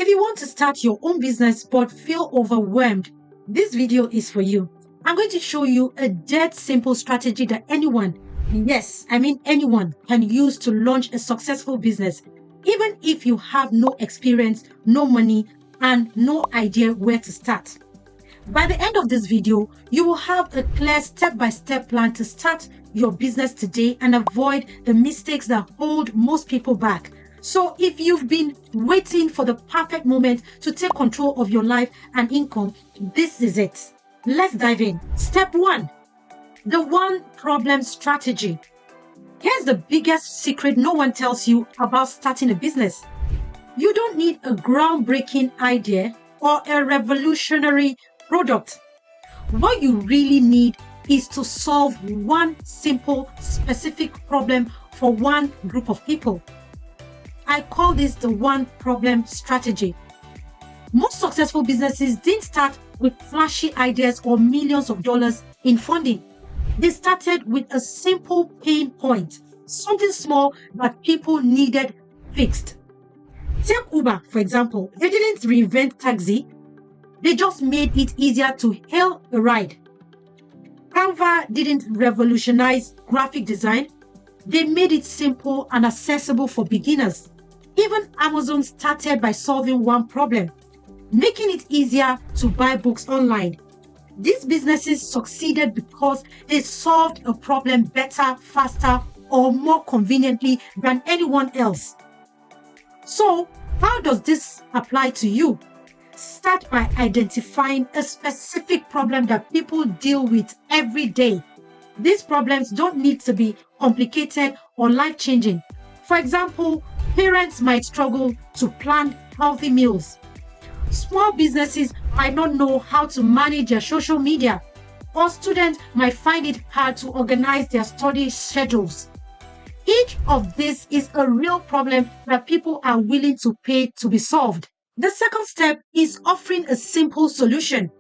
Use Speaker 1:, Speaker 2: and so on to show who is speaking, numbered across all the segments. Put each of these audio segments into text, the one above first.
Speaker 1: If you want to start your own business but feel overwhelmed, this video is for you. I'm going to show you a dead simple strategy that anyone, yes, I mean anyone, can use to launch a successful business, even if you have no experience, no money, and no idea where to start. By the end of this video, you will have a clear step-by-step plan to start your business today and avoid the mistakes that hold most people back. So if you've been waiting for the perfect moment to take control of your life and income, this is it. Let's dive in. Step 1, the one problem strategy. Here's the biggest secret no one tells you about starting a business. You don't need a groundbreaking idea or a revolutionary product. What you really need is to solve one simple, specific problem for one group of people. I call this the one problem strategy. Most successful businesses didn't start with flashy ideas or millions of dollars in funding. They started with a simple pain point, something small that people needed fixed. Take Uber, for example. They didn't reinvent taxi. They just made it easier to hail a ride. Canva didn't revolutionize graphic design. They made it simple and accessible for beginners. Even Amazon started by solving one problem, making it easier to buy books online. These businesses succeeded because they solved a problem better, faster, or more conveniently than anyone else. So, how does this apply to you? Start by identifying a specific problem that people deal with every day. These problems don't need to be complicated or life-changing. For example, parents might struggle to plan healthy meals. Small businesses might not know how to manage their social media, or students might find it hard to organize their study schedules. Each of these is a real problem that people are willing to pay to be solved. The second step is offering a simple solution.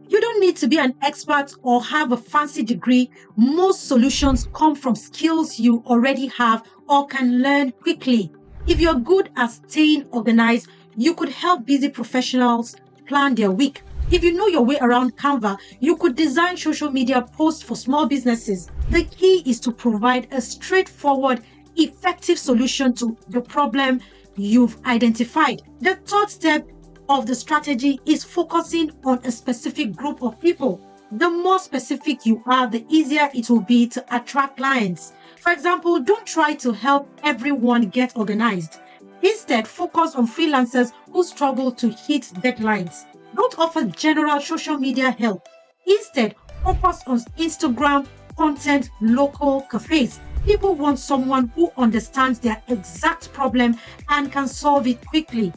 Speaker 1: You don't need to be an expert or have a fancy degree. Most solutions come from skills you already have or can learn quickly. If you're good at staying organized, you could help busy professionals plan their week. If you know your way around Canva, you could design social media posts for small businesses. The key is to provide a straightforward, effective solution to the problem you've identified. The third step of the strategy is focusing on a specific group of people. The more specific you are, the easier it will be to attract clients. For example, don't try to help everyone get organized. Instead, focus on freelancers who struggle to hit deadlines. Don't offer general social media help. Instead, focus on Instagram content, local cafes. People want someone who understands their exact problem and can solve it quickly.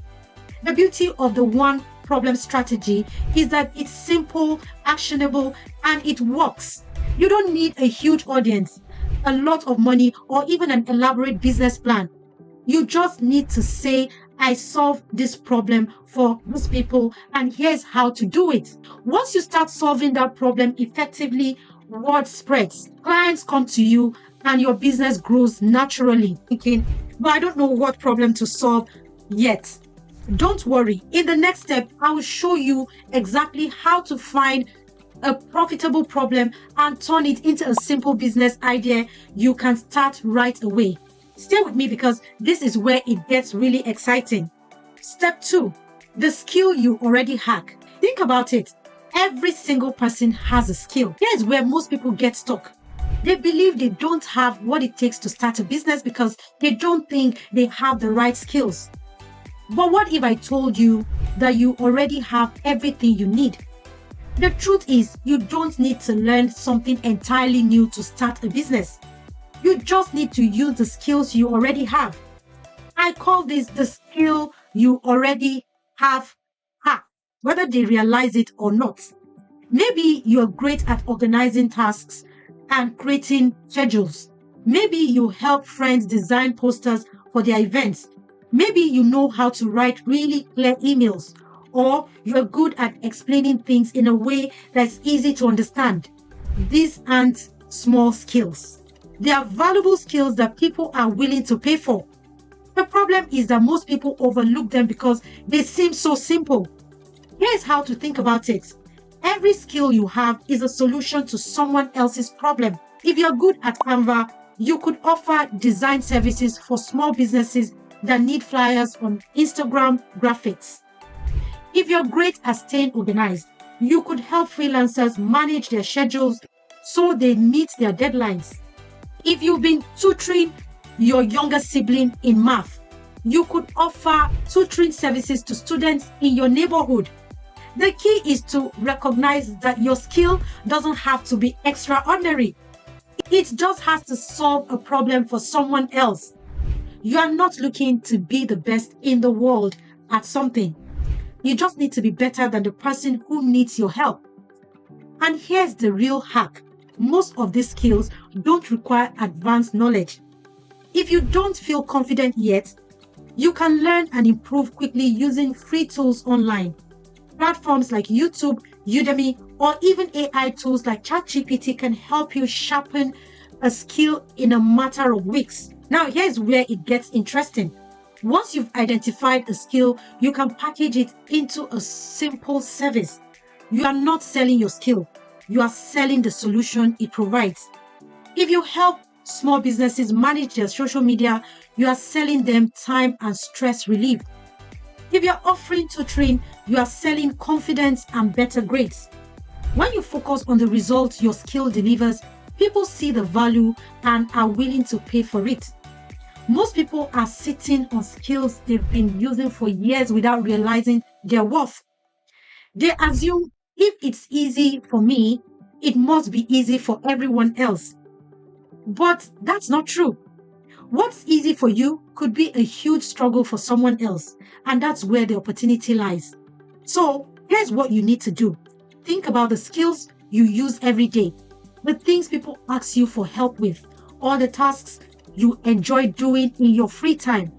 Speaker 1: The beauty of the one problem strategy is that it's simple, actionable, and it works. You don't need a huge audience, a lot of money, or even an elaborate business plan. You just need to say, I solve this problem for these people, and here's how to do it. Once you start solving that problem effectively, word spreads. Clients come to you, and your business grows naturally. Thinking, but I don't know what problem to solve yet. Don't worry. In the next step, I will show you exactly how to find a profitable problem and turn it into a simple business idea you can start right away. Stay with me because this is where it gets really exciting. Step 2, the skill you already hack. Think about it. Every single person has a skill. Here's where most people get stuck. They believe they don't have what it takes to start a business because they don't think they have the right skills. But what if I told you that you already have everything you need? The truth is, you don't need to learn something entirely new to start a business. You just need to use the skills you already have. I call this the skill you already have hacked, whether they realize it or not. Maybe you're great at organizing tasks and creating schedules. Maybe you help friends design posters for their events. Maybe you know how to write really clear emails, or you're good at explaining things in a way that's easy to understand. These aren't small skills. They are valuable skills that people are willing to pay for. The problem is that most people overlook them because they seem so simple. Here's how to think about it. Every skill you have is a solution to someone else's problem. If you're good at Canva, you could offer design services for small businesses that need flyers on Instagram graphics. If you're great at staying organized, you could help freelancers manage their schedules so they meet their deadlines. If you've been tutoring your younger sibling in math, you could offer tutoring services to students in your neighborhood. The key is to recognize that your skill doesn't have to be extraordinary. It just has to solve a problem for someone else. You are not looking to be the best in the world at something. You just need to be better than the person who needs your help. And here's the real hack. Most of these skills don't require advanced knowledge. If you don't feel confident yet, you can learn and improve quickly using free tools online. Platforms like YouTube, Udemy, or even AI tools like ChatGPT can help you sharpen a skill in a matter of weeks. Now, here's where it gets interesting. Once you've identified a skill, you can package it into a simple service. You are not selling your skill. You are selling the solution it provides. If you help small businesses manage their social media, you are selling them time and stress relief. If you're offering tutoring, you are selling confidence and better grades. When you focus on the results your skill delivers, people see the value and are willing to pay for it. Most people are sitting on skills they've been using for years without realizing their worth. They assume if it's easy for me, it must be easy for everyone else. But that's not true. What's easy for you could be a huge struggle for someone else, and that's where the opportunity lies. So here's what you need to do. Think about the skills you use every day, the things people ask you for help with, or the tasks you enjoy doing in your free time.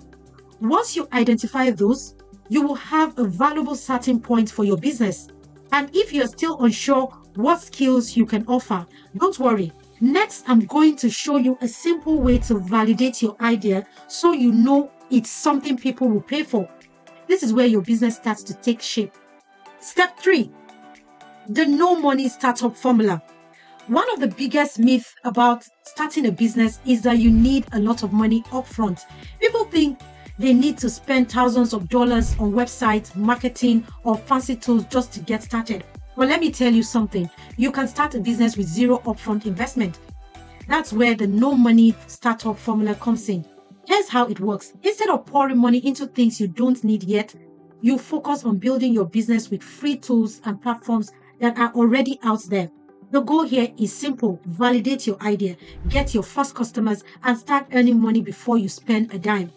Speaker 1: Once you identify those, you will have a valuable starting point for your business. And if you're still unsure what skills you can offer, don't worry. Next, I'm going to show you a simple way to validate your idea so you know it's something people will pay for. This is where your business starts to take shape. Step 3, the no money startup formula. One of the biggest myths about starting a business is that you need a lot of money upfront. People think they need to spend thousands of dollars on websites, marketing, or fancy tools just to get started. Well, let me tell you something. You can start a business with zero upfront investment. That's where the no money startup formula comes in. Here's how it works. Instead of pouring money into things you don't need yet, you focus on building your business with free tools and platforms that are already out there. The goal here is simple. Validate your idea, get your first customers, and start earning money before you spend a dime.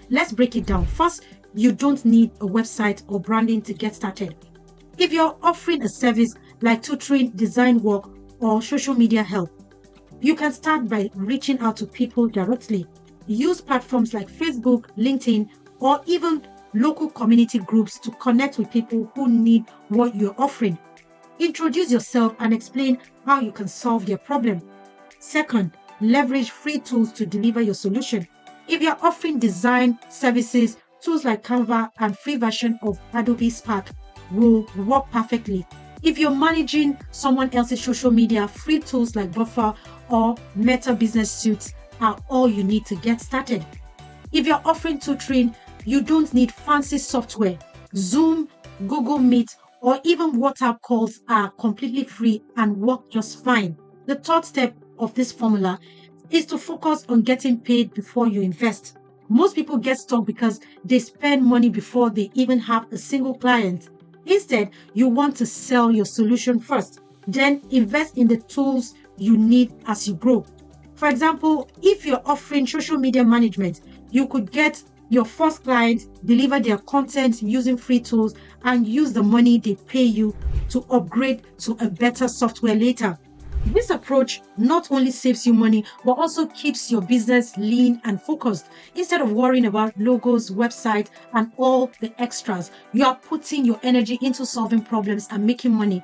Speaker 1: Let's break it down. First, you don't need a website or branding to get started. If you're offering a service like tutoring, design work, or social media help, you can start by reaching out to people directly. Use platforms like Facebook, LinkedIn, or even local community groups to connect with people who need what you're offering. Introduce yourself and explain how you can solve their problem. Second, leverage free tools to deliver your solution. If you're offering design services, tools like Canva and free version of Adobe Spark will work perfectly. If you're managing someone else's social media, free tools like Buffer or Meta Business Suites are all you need to get started. If you're offering tutoring, you don't need fancy software. Zoom, Google Meet, or even WhatsApp calls are completely free and work just fine. The third step of this formula is to focus on getting paid before you invest. Most people get stuck because they spend money before they even have a single client. Instead, you want to sell your solution first, then invest in the tools you need as you grow. For example, if you're offering social media management, you could get your first client, deliver their content using free tools, and use the money they pay you to upgrade to a better software later. This approach not only saves you money, but also keeps your business lean and focused. Instead of worrying about logos, website, and all the extras, you are putting your energy into solving problems and making money.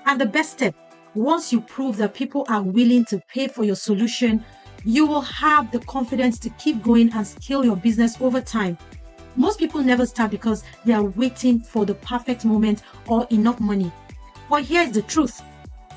Speaker 1: And the best step, once you prove that people are willing to pay for your solution, you will have the confidence to keep going and scale your business over time. Most people never start because they are waiting for the perfect moment or enough money. But here's the truth.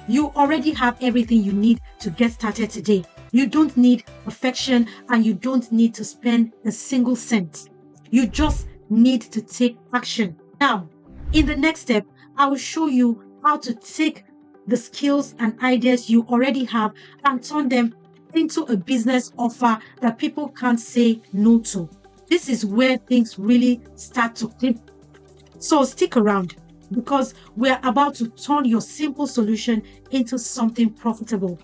Speaker 1: You already have everything you need to get started today. You don't need perfection and you don't need to spend a single cent. You just need to take action. Now, in the next step, I will show you how to take the skills and ideas you already have and turn them into a business offer that people can't say no to. This is where things really start to click. So stick around because we're about to turn your simple solution into something profitable.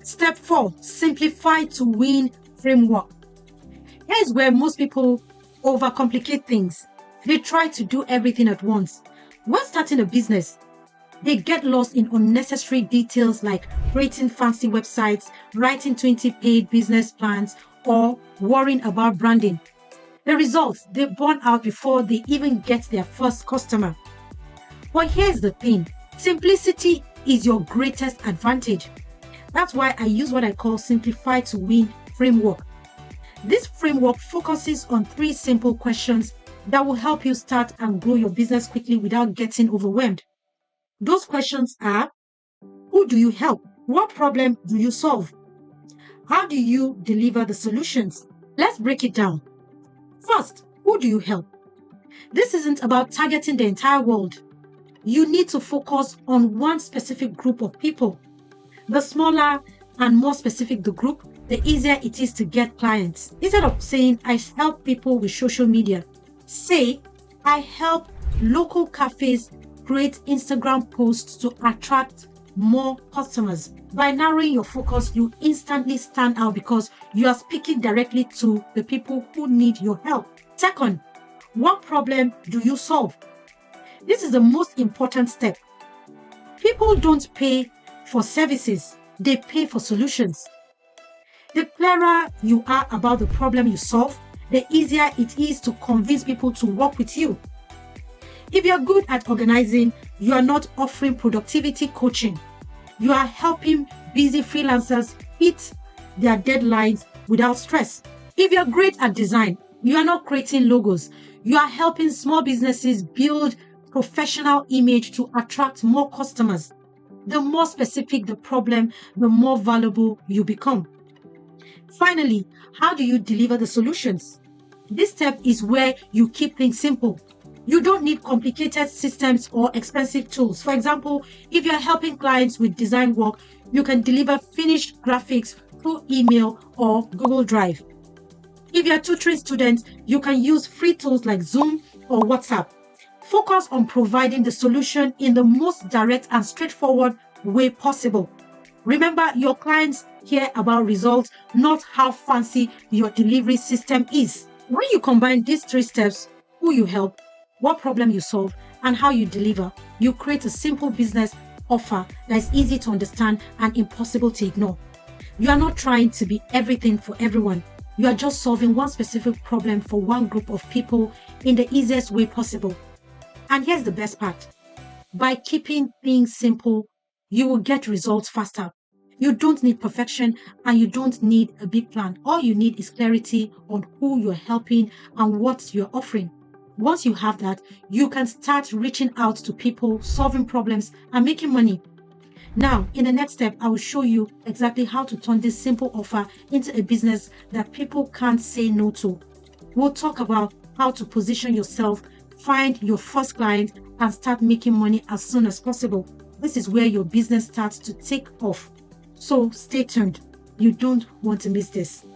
Speaker 1: Step 4, simplify to win framework. Here's where most people overcomplicate things. They try to do everything at once. When starting a business, they get lost in unnecessary details like creating fancy websites, writing 20 paid business plans, or worrying about branding. The result, they burn out before they even get their first customer. But here's the thing, simplicity is your greatest advantage. That's why I use what I call Simplify to Win framework. This framework focuses on 3 simple questions that will help you start and grow your business quickly without getting overwhelmed. Those questions are: who do you help? What problem do you solve? How do you deliver the solutions? Let's break it down. First, who do you help? This isn't about targeting the entire world. You need to focus on one specific group of people. The smaller and more specific the group, the easier it is to get clients. Instead of saying, I help people with social media, say, I help local cafes create Instagram posts to attract more customers. By narrowing your focus, you instantly stand out because you are speaking directly to the people who need your help. Second, what problem do you solve? This is the most important step. People don't pay for services, they pay for solutions. The clearer you are about the problem you solve, the easier it is to convince people to work with you. If you're good at organizing, you are not offering productivity coaching. You are helping busy freelancers hit their deadlines without stress. If you're great at design, you are not creating logos. You are helping small businesses build professional image to attract more customers. The more specific the problem, the more valuable you become. Finally, how do you deliver the solutions? This step is where you keep things simple. You don't need complicated systems or expensive tools. For example, if you're helping clients with design work, you can deliver finished graphics through email or Google Drive. If you're tutoring students, you can use free tools like Zoom or WhatsApp. Focus on providing the solution in the most direct and straightforward way possible. Remember, your clients care about results, not how fancy your delivery system is. When you combine these 3 steps, who you help, what problem you solve, and how you deliver, you create a simple business offer that is easy to understand and impossible to ignore. You are not trying to be everything for everyone. You are just solving one specific problem for one group of people in the easiest way possible. And here's the best part. By keeping things simple, you will get results faster. You don't need perfection and you don't need a big plan. All you need is clarity on who you're helping and what you're offering. Once you have that, you can start reaching out to people, solving problems, and making money. Now, in the next step, I will show you exactly how to turn this simple offer into a business that people can't say no to. We'll talk about how to position yourself, find your first client, and start making money as soon as possible. This is where your business starts to take off. So stay tuned. You don't want to miss this.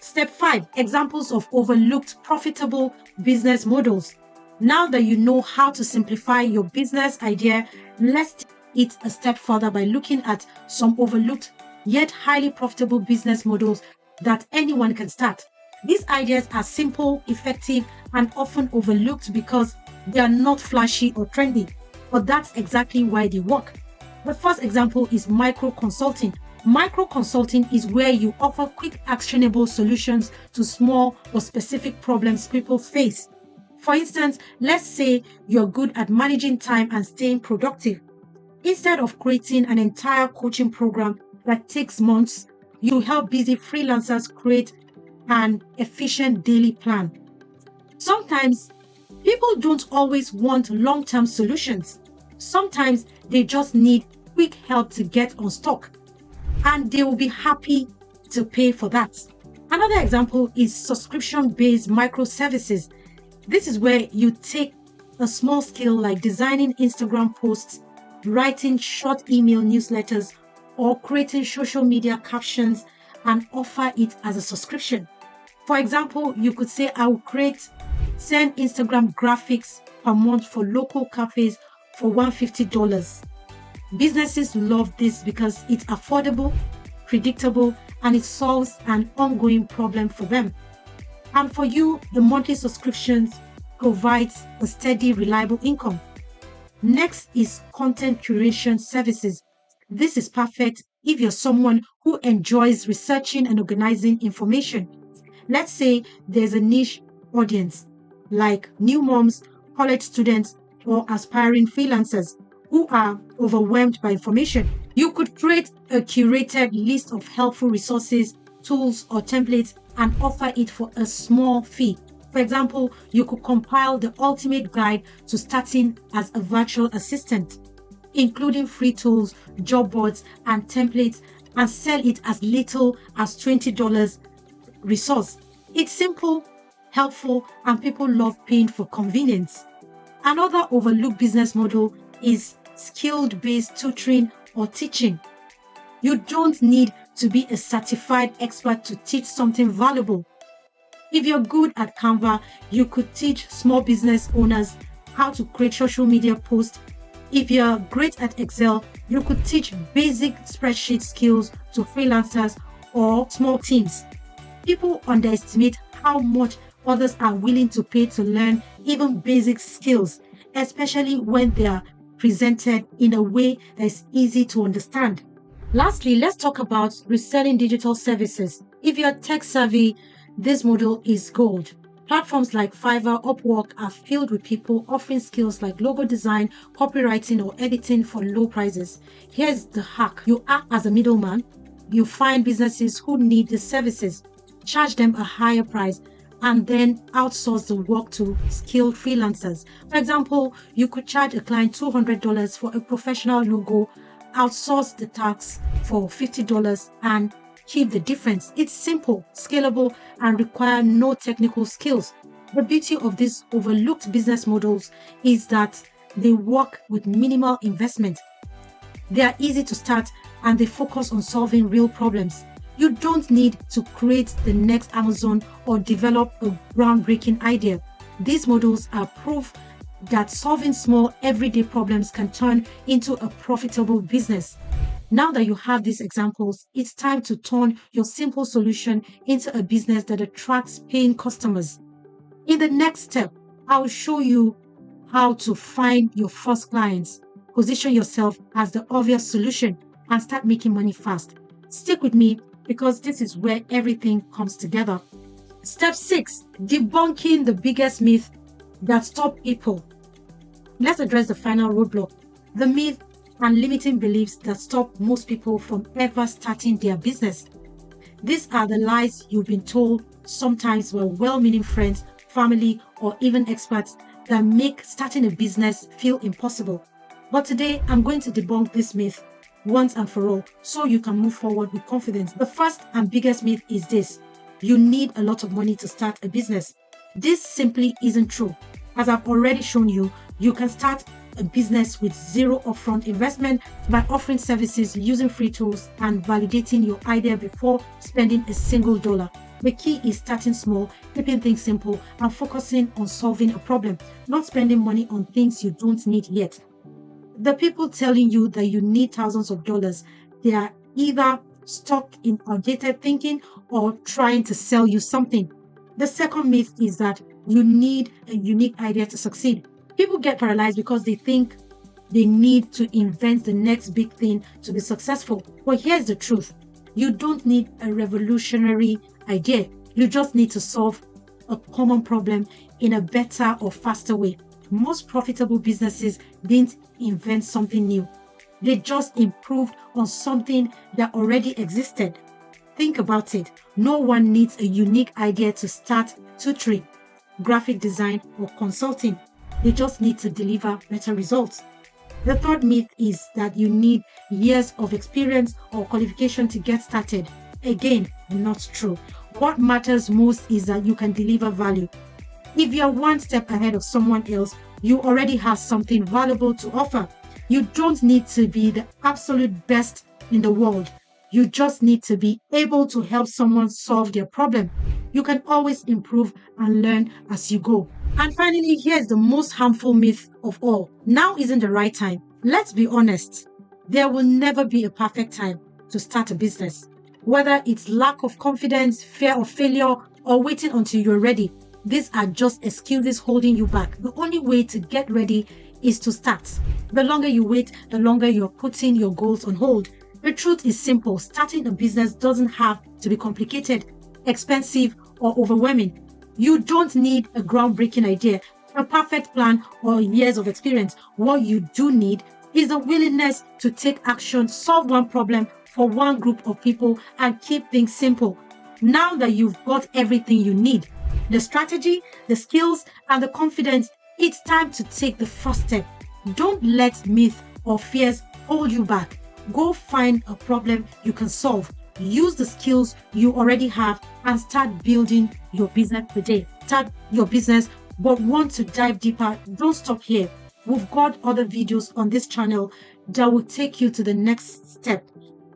Speaker 1: Step 5, examples of overlooked profitable business models. Now that you know how to simplify your business idea, let's take it a step further by looking at some overlooked yet highly profitable business models that anyone can start. These ideas are simple, effective, and often overlooked because they are not flashy or trendy, but that's exactly why they work. The first example is micro consulting. Micro consulting is where you offer quick actionable solutions to small or specific problems people face. For instance, let's say you're good at managing time and staying productive. Instead of creating an entire coaching program that takes months, You help busy freelancers create an efficient daily plan. Sometimes people don't always want long-term solutions. Sometimes they just need quick help to get unstuck, and they will be happy to pay for that. Another example is subscription-based microservices. This is where you take a small skill like designing Instagram posts, writing short email newsletters, or creating social media captions and offer it as a subscription. For example, you could say, I will create 10 Instagram graphics per month for local cafes for $150. Businesses love this because it's affordable, predictable, and it solves an ongoing problem for them. And for you, the monthly subscriptions provides a steady, reliable income. Next is content curation services. This is perfect if you're someone who enjoys researching and organizing information. Let's say there's a niche audience like new moms, college students, or aspiring freelancers who are overwhelmed by information. You could create a curated list of helpful resources, tools, or templates and offer it for a small fee. For example, you could compile the ultimate guide to starting as a virtual assistant, including free tools, job boards, and templates, and sell it as little as $20 resource. It's simple, helpful, and people love paying for convenience. Another overlooked business model is skill-based tutoring or teaching. You don't need to be a certified expert to teach something valuable. If you're good at Canva, you could teach small business owners how to create social media posts. If you're great at Excel, you could teach basic spreadsheet skills to freelancers or small teams. People underestimate how much others are willing to pay to learn even basic skills, especially when they are presented in a way that is easy to understand. Lastly, let's talk about reselling digital services. If you're tech savvy, this model is gold. Platforms like Fiverr, Upwork are filled with people offering skills like logo design, copywriting, or editing for low prices. Here's the hack. You act as a middleman. You find businesses who need the services, charge them a higher price, and then outsource the work to skilled freelancers. For example, you could charge a client $200 for a professional logo, outsource the tax for $50, and keep the difference. It's simple, scalable, and require no technical skills. The beauty of these overlooked business models is that they work with minimal investment. They are easy to start and they focus on solving real problems. You don't need to create the next Amazon or develop a groundbreaking idea. These models are proof that solving small everyday problems can turn into a profitable business. Now that you have these examples, it's time to turn your simple solution into a business that attracts paying customers. In the next step, I'll show you how to find your first clients, position yourself as the obvious solution, and start making money fast. Stick with me because this is where everything comes together. Step 6, debunking the biggest myth that stop people. Let's address the final roadblock, the myth and limiting beliefs that stop most people from ever starting their business. These are the lies you've been told, sometimes by well-meaning friends, family, or even experts, that make starting a business feel impossible. But today, I'm going to debunk this myth once and for all so you can move forward with confidence. The first and biggest myth is this: you need a lot of money to start a business. This simply isn't true. As I've already shown you, you can start a business with zero upfront investment by offering services, using free tools, and validating your idea before spending a single dollar. The key is starting small, keeping things simple, and focusing on solving a problem, not spending money on things you don't need yet. The people telling you that you need thousands of dollars, they are either stuck in outdated thinking or trying to sell you something. The second myth is that you need a unique idea to succeed. People get paralyzed because they think they need to invent the next big thing to be successful. But here's the truth. You don't need a revolutionary idea. You just need to solve a common problem in a better or faster way. Most profitable businesses didn't invent something new. They just improved on something that already existed. Think about it. No one needs a unique idea to start tutoring, graphic design, or consulting. They just need to deliver better results. The third myth is that you need years of experience or qualification to get started. Again, not true. What matters most is that you can deliver value. If you're one step ahead of someone else, you already have something valuable to offer. You don't need to be the absolute best in the world. You just need to be able to help someone solve their problem. You can always improve and learn as you go. And finally, here's the most harmful myth of all. Now isn't the right time. Let's be honest. There will never be a perfect time to start a business. Whether it's lack of confidence, fear of failure, or waiting until you're ready, these are just excuses holding you back. The only way to get ready is to start. The longer you wait, the longer you're putting your goals on hold. The truth is simple. Starting a business doesn't have to be complicated, expensive, or overwhelming. You don't need a groundbreaking idea, a perfect plan, or years of experience. What you do need is a willingness to take action, solve one problem for one group of people, and keep things simple. Now that you've got everything you need, the strategy, the skills, and the confidence, it's time to take the first step. Don't let myth or fears hold you back. Go find a problem you can solve. Use the skills you already have and start building your business today. Start your business, but want to dive deeper? Don't stop here. We've got other videos on this channel that will take you to the next step.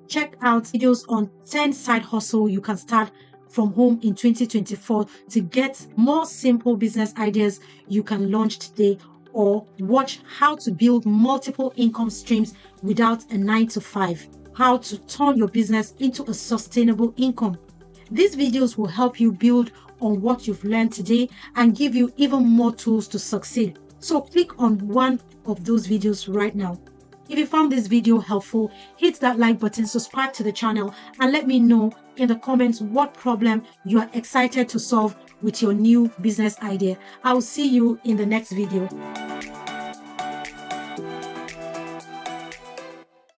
Speaker 1: Check out videos on 10 side hustle you can start from home in 2024 to get more simple business ideas you can launch today, or watch how to build multiple income streams without a 9-to-5. How to turn your business into a sustainable income. These videos will help you build on what you've learned today and give you even more tools to succeed. So click on one of those videos right now. If you found this video helpful, hit that like button, subscribe to the channel, and let me know in the comments what problem you are excited to solve with your new business idea. I'll see you in the next video.